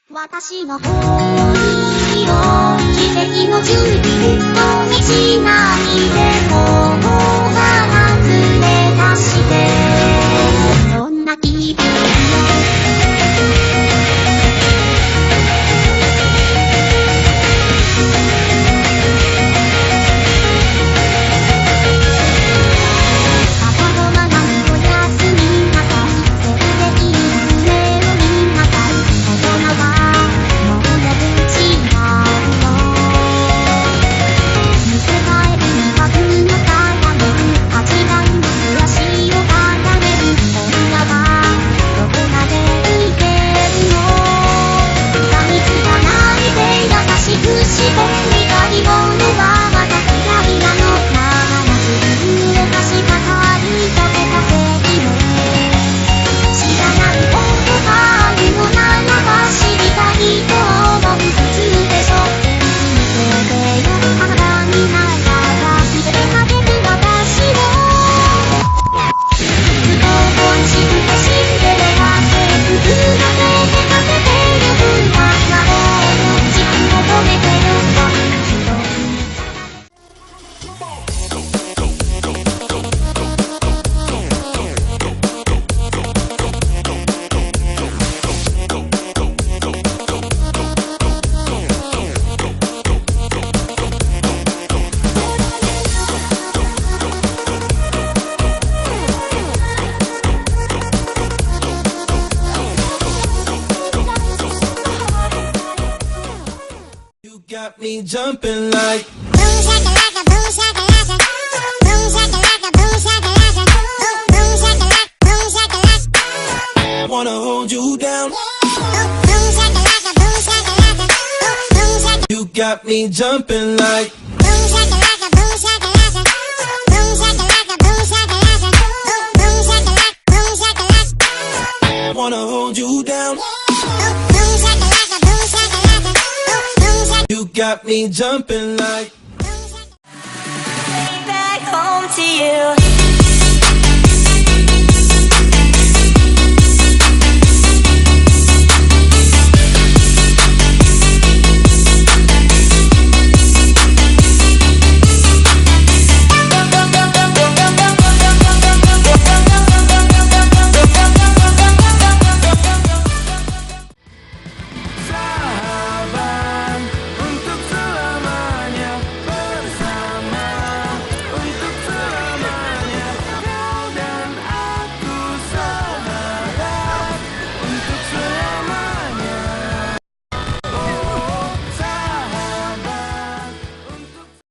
私の方によ奇跡の準備を見しないでもが外れ出してそんな気分Got me jumping like boom shakalaka, boom shakalaka, boom shakalaka, boom shakalaka, boom shakalaka, boom shakalaka. Wanna hold you down. Boom shakalaka, boom shakalaka, boom shakalaka. You got me jumping like Boom shakalaka, boom shakalaka, boom shakalaka, boom shakalaka, boom shakalaka, boom shakalaka. wanna hold you down. Boom shakalaka, boom shakalaka, boom shakalaka. You got me jumping like Back home to you.